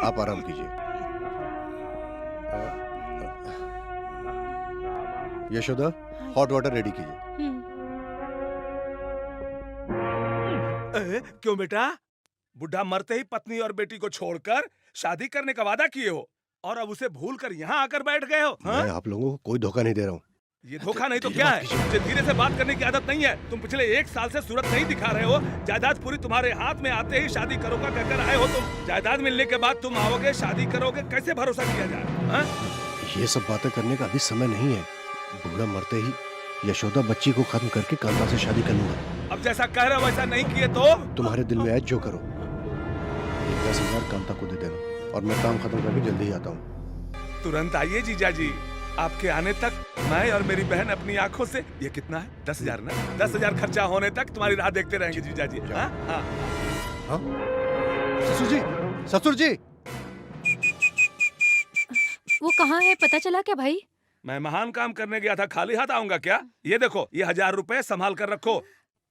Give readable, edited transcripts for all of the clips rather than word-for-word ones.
आप आराम कीजिए। यशोदा, हॉट वाटर रेडी कीजिए। क्यों बेटा? बुढ़ा मरते ही पत्नी और बेटी को छोड़कर शादी करने का वादा किए हो और अब उसे भूल कर यहाँ आकर बैठ गए हो? हाँ? मैं आप लोगों को कोई धोखा नहीं दे रहा हूँ। ये धोखा नहीं तो क्या है? मुझे धीरे से बात करने की आदत नहीं है। तुम पिछले 1 साल से सूरत नहीं दिखा रहे हो। जायदाद पूरी तुम्हारे हाथ में आते ही शादी करोगा कहकर आए हो तुम। जायदाद मिलने के बाद तुम आओगे, शादी करोगे, कैसे भरोसा किया जाए? हाँ? ये सब बातें करने का अभी समय नहीं है। बूढ़ा मरते ही यशोदा बच्ची को खत्म करके कांता से शादी कर लूंगा। अब जैसा कह रहे हो वैसा नहीं किए तो? तुम्हारे दिल में ऐज जो करो। 10,000 कांता को दे देना और मैं काम खत्म करके जल्दी ही आता हूँ। तुरंत आइए जीजा जी। आपके आने तक मैं और मेरी बहन अपनी आंखों से, ये कितना है? 10,000 ना? 10,000 खर्चा होने तक तुम्हारी राह देखते रहेंगे जीजा जी। हाँ? हाँ। हाँ? ससुर जी, ससुर जी। वो कहाँ है, पता चला क्या भाई? मैं महान काम करने गया था, खाली हाथ आऊंगा क्या? ये देखो, ये 1000 रुपए संभाल कर रखो।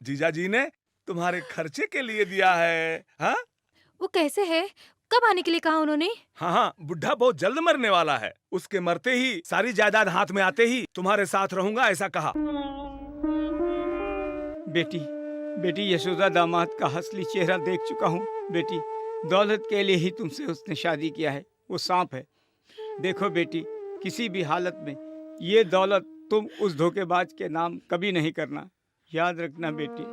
जीजा जी ने तुम्हारे खर्चे के लिए दिया है। हाँ? वो कैसे है? कब आने के लिए कहा उन्होंने? हाँ हाँ, बुढ़ा बहुत जल्द मरने वाला है। उसके मरते ही, सारी जायदाद हाथ में आते ही तुम्हारे साथ रहूंगा, ऐसा कहा। बेटी, बेटी यशोदा दामाद का असली चेहरा देख चुका हूँ। बेटी, दौलत के लिए ही तुमसे उसने शादी किया है। वो सांप है। देखो बेटी, किसी भी हालत में ये दौलत तुम उस धोखेबाज के नाम कभी नहीं करना। याद रखना बेटी,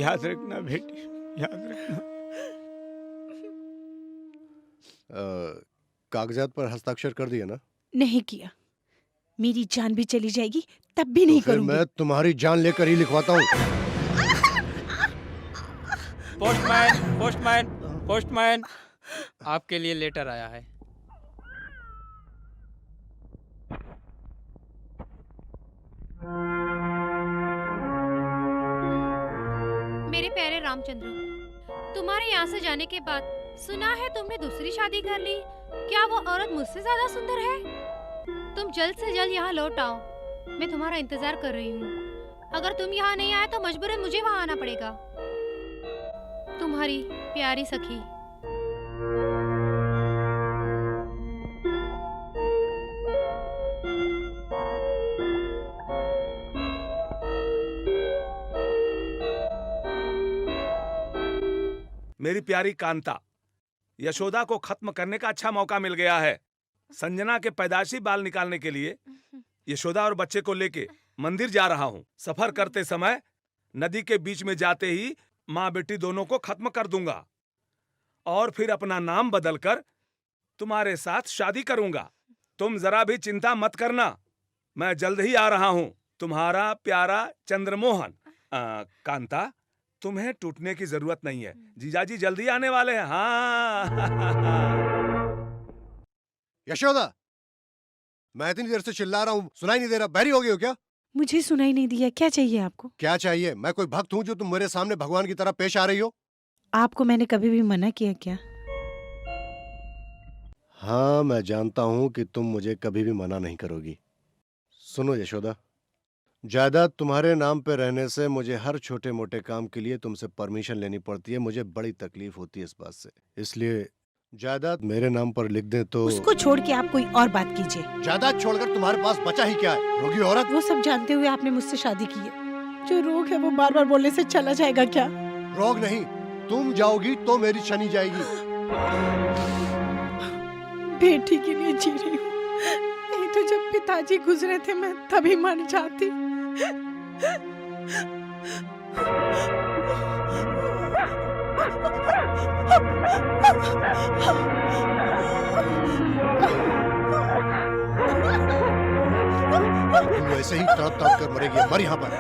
याद रखना बेटी, याद रखना। कागजात पर हस्ताक्षर कर दिया ना? नहीं किया। मेरी जान भी चली जाएगी तब भी नहीं तो फिर करूंगी। मैं तुम्हारी जान लेकर ही लिखवाता हूँ। पोस्टमैन, पोस्टमैन, पोस्टमैन, आपके लिए लेटर आया है। मेरे प्यारे रामचंद्र, तुम्हारे यहाँ से जाने के बाद सुना है तुमने दूसरी शादी कर ली। क्या वो औरत मुझसे ज्यादा सुंदर है? तुम जल्द से जल्द यहाँ लौट आओ। मैं तुम्हारा इंतजार कर रही हूँ। अगर तुम यहाँ नहीं आए तो मजबूरन मुझे वहाँ आना पड़ेगा। तुम्हारी प्यारी सखी। मेरी प्यारी कांता, यशोदा को खत्म करने का अच्छा मौका मिल गया है। संजना के पैदाशी बाल निकालने के लिए यशोदा और बच्चे को लेके मंदिर जा रहा हूँ। सफर करते समय नदी के बीच में जाते ही माँ बेटी दोनों को खत्म कर दूंगा और फिर अपना नाम बदलकर तुम्हारे साथ शादी करूंगा। तुम जरा भी चिंता मत करना, मैं जल्द ही आ रहा हूँ। तुम्हारा प्यारा चंद्रमोहन। कांता, तुम्हें टूटने की जरूरत नहीं है। जीजाजी जल्दी आने वाले हैं। हाँ। यशोदा, मैं इतनी देर से चिल्ला रहा हूँ, सुनाई नहीं दे रहा? बहरी हो गई हो क्या? मुझे सुनाई नहीं दिया। क्या चाहिए आपको? क्या चाहिए? मैं कोई भक्त हूँ जो तुम मेरे सामने भगवान की तरह पेश आ रही हो? आपको मैंने कभी भी मना किया क्या? हाँ, मैं जानता हूँ कि तुम मुझे कभी भी मना नहीं करोगी। सुनो यशोदा, जायदाद तुम्हारे नाम पे रहने से मुझे हर छोटे मोटे काम के लिए तुमसे परमिशन लेनी पड़ती है। मुझे बड़ी तकलीफ होती है इस बात से। इसलिए जायदाद मेरे नाम पर लिख दें तो। उसको छोड़ के आप कोई और बात कीजिए। जायदाद छोड़कर तुम्हारे पास बचा ही क्या है? रोगी औरत। वो सब जानते हुए आपने मुझसे शादी की है। जो रोग है वो बार बार बोलने से चला जाएगा क्या? रोग नहीं, तुम जाओगी तो मेरी शनि जाएगी। बेटी के लिए जी रही हूँ। नहीं तो जब पिताजी गुजरे थे मैं तभी मर जाती। तुम वैसे ही तड़प तड़प कर मरेगी। मर यहाँ पर।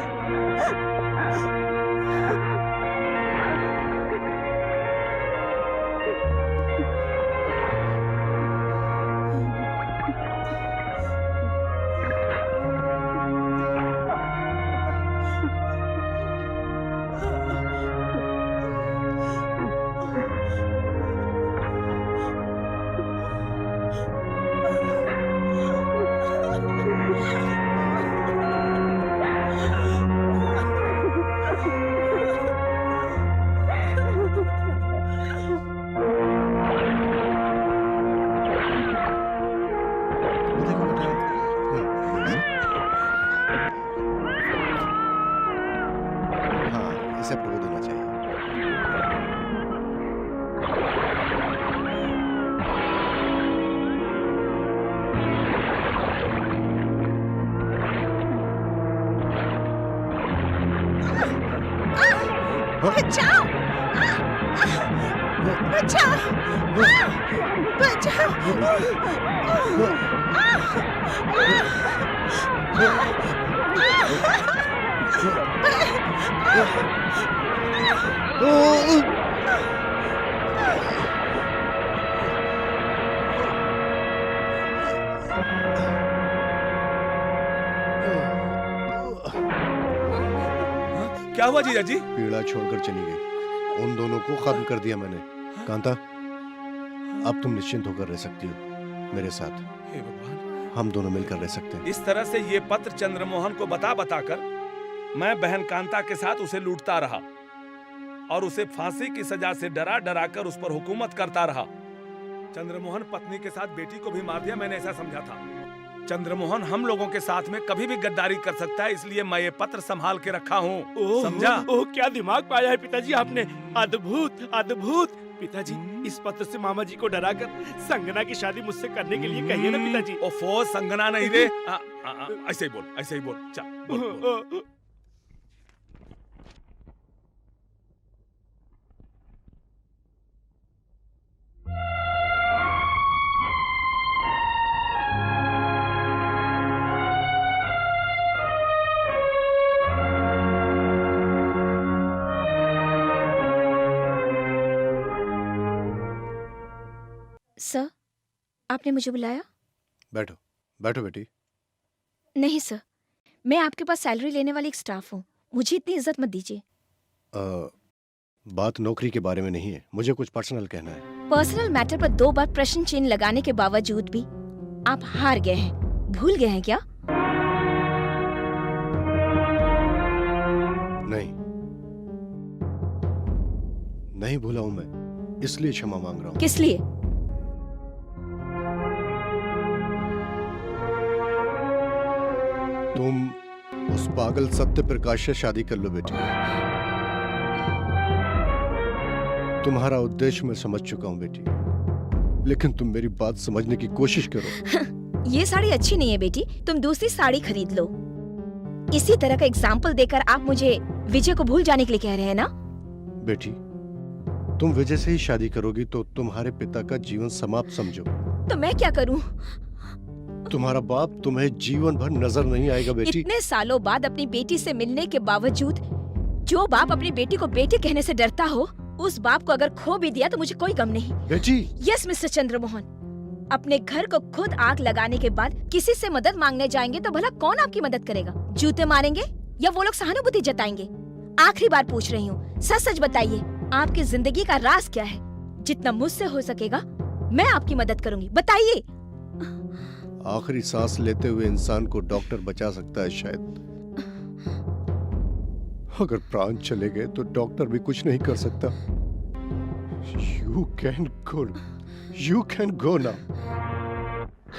बचाओ, बचाओ। क्या हुआ जीजा जी? पीड़ा छोड़कर चली गई। उन दोनों को खत्म कर दिया मैंने। कांता, अब तुम निश्चिंत होकर रह सकती हो मेरे साथ। हे भगवान, हम दोनों मिलकर रह सकते हैं। इस तरह से ये पत्र चंद्रमोहन को बता कर मैं बहन कांता के साथ उसे लूटता रहा और उसे फांसी की सजा से डरा कर उस पर हुकूमत करता रहा। चंद्रमोहन पत्नी के साथ बेटी को भी मार दिया, मैंने ऐसा समझा था। चंद्रमोहन हम लोगों के साथ में कभी भी गद्दारी कर सकता है, इसलिए मैं ये पत्र संभाल के रखा हूँ। समझा? ओह, क्या दिमाग पाया है पिताजी आपने। अद्भुत अद्भुत। पिताजी, इस पत्र से मामा जी को डराकर संगना की शादी मुझसे करने के लिए कहिए ना पिताजी। ओफो, संगना नहीं रे। ऐसे ही बोल, ऐसे ही बोल। चल बोल, बोल। सर, आपने मुझे बुलाया? बैठो, बैठो बेटी। नहीं सर, मैं आपके पास सैलरी लेने वाली एक स्टाफ हूँ, मुझे इतनी इज्जत मत दीजिए। बात नौकरी के बारे में नहीं है, मुझे कुछ पर्सनल कहना है। पर्सनल मैटर पर 2 बार प्रश्न चिन्ह लगाने के बावजूद भी आप हार गए हैं। भूल गए हैं क्या? नहीं, नहीं भूला हूं मैं, इसलिए क्षमा मांग रहा हूं। किस लिए? तुम उस पागल सत्य प्रकाश से शादी कर लो बेटी। तुम्हारा उद्देश्य मैं समझ चुका हूं बेटी, लेकिन तुम मेरी बात समझने की कोशिश करो। ये साड़ी अच्छी नहीं है बेटी, तुम दूसरी साड़ी खरीद लो। इसी तरह का एग्जाम्पल देकर आप मुझे विजय को भूल जाने के लिए कह रहे हैं ना? बेटी, तुम विजय से ही शादी करोगी तो तुम्हारे पिता का जीवन समाप्त समझो। तो मैं क्या करूं? तुम्हारा बाप तुम्हें जीवन भर नजर नहीं आएगा बेटी। इतने सालों बाद अपनी बेटी से मिलने के बावजूद जो बाप अपनी बेटी को बेटी कहने से डरता हो, उस बाप को अगर खो भी दिया तो मुझे कोई गम नहीं। बेटी। यस मिस्टर चंद्रमोहन, अपने घर को खुद आग लगाने के बाद किसी से मदद मांगने जाएंगे तो भला कौन आपकी मदद करेगा? जूते मारेंगे या वो लोग सहानुभूति जताएंगे? आखिरी बार पूछ रही हूँ, सच सच बताइए, आपकी जिंदगी का राज क्या है? जितना मुझसे हो सकेगा मैं आपकी मदद करूंगी, बताइए। आखिरी सांस लेते हुए इंसान को डॉक्टर बचा सकता है शायद, अगर प्राण चले गए तो डॉक्टर भी कुछ नहीं कर सकता। You can go now.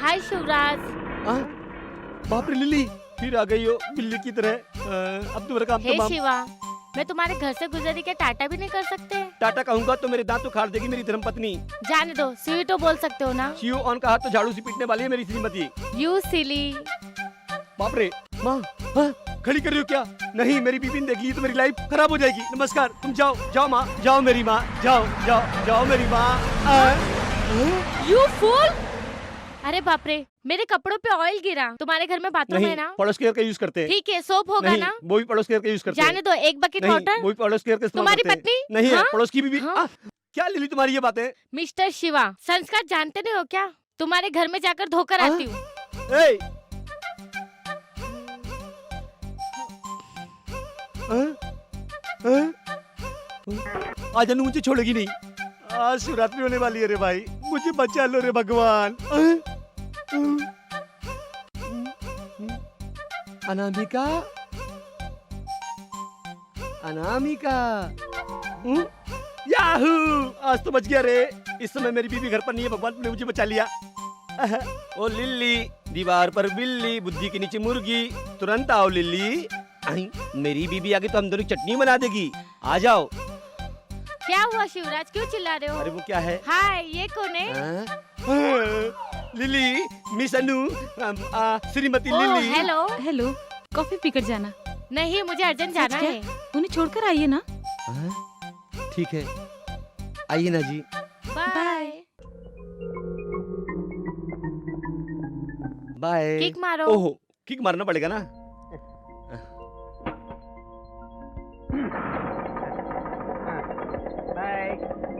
हाय शिवराज। बाप रे लिली, फिर आ गई हो बिल्ली की तरह। अब तुम्हारा काम हे तमाम। शिवा, मैं तुम्हारे घर से गुजरी के टाटा भी नहीं कर सकते? टाटा कहूंगा तो मेरे दांत उखाड़ देगी मेरी धर्मपत्नी। जाने दो, स्वीटो बोल सकते हो ना? शिव ऑन कहा तो झाड़ू से पीटने वाली है मेरी श्रीमती। यू सिली। बाप रे माँ, खड़ी कर रही हो क्या? नहीं, मेरी बीबी ने देख ली तो मेरी लाइफ खराब हो जाएगी। नमस्कार, तुम जाओ जाओ माँ, जाओ मेरी माँ, जाओ जाओ जाओ मेरी माँ। You fool! अरे बाप रे, मेरे कपड़ों पे ऑयल गिरा। तुम्हारे घर में बाथरूम है ना? पड़ोस केयर का यूज करते हैं। ठीक है, सोप होगा नहीं, ना? वो भी पड़ोस केयर का यूज करते हैं। जाने दो, एक बकेट नहीं, वाटर। वो भी पड़ोस केयर का इस्तेमाल तुम्हारी करते हैं। पत्नी? नहीं है, हाँ? पड़ोस की बीबी। हाँ? क्या लिली तुम्हारी ये बातें? मिस्टर शिवा, संस्कार जानते नहीं हो क्या? तुम्हारे घर में जाकर धोकर आती हूँ। आज अनु मुझे छोड़ेगी नहीं। आज शिवरात्रि होने वाली है रे भाई, मुझे बचा लो रे भगवान। अनामिका, अनामिका, याहू! आज तो बच गया रे। इस समय मेरी बीबी घर पर नहीं है, भगवान ने मुझे बचा लिया। ओ लिल्ली, दीवार पर बिल्ली, बुद्धि के नीचे मुर्गी, तुरंत आओ लिल्ली। मेरी बीबी आगे तो हम दोनों चटनी बना देगी। आ जाओ। क्या हुआ शिवराज, क्यों चिल्ला रहे हो? अरे वो क्या है? हाय, ये कौन है? लिली, मिस अनु, श्रीमती ओह, लिली। हेलो। हेलो, कॉफी पीकर जाना। नहीं, मुझे अर्जेंट जाना क्या? है। उन्हें छोड़कर आइए ना। ठीक है, आइए ना जी। बाय। बाय। किक मारो। ओहो, किक मारना पड़ेगा ना। बाय।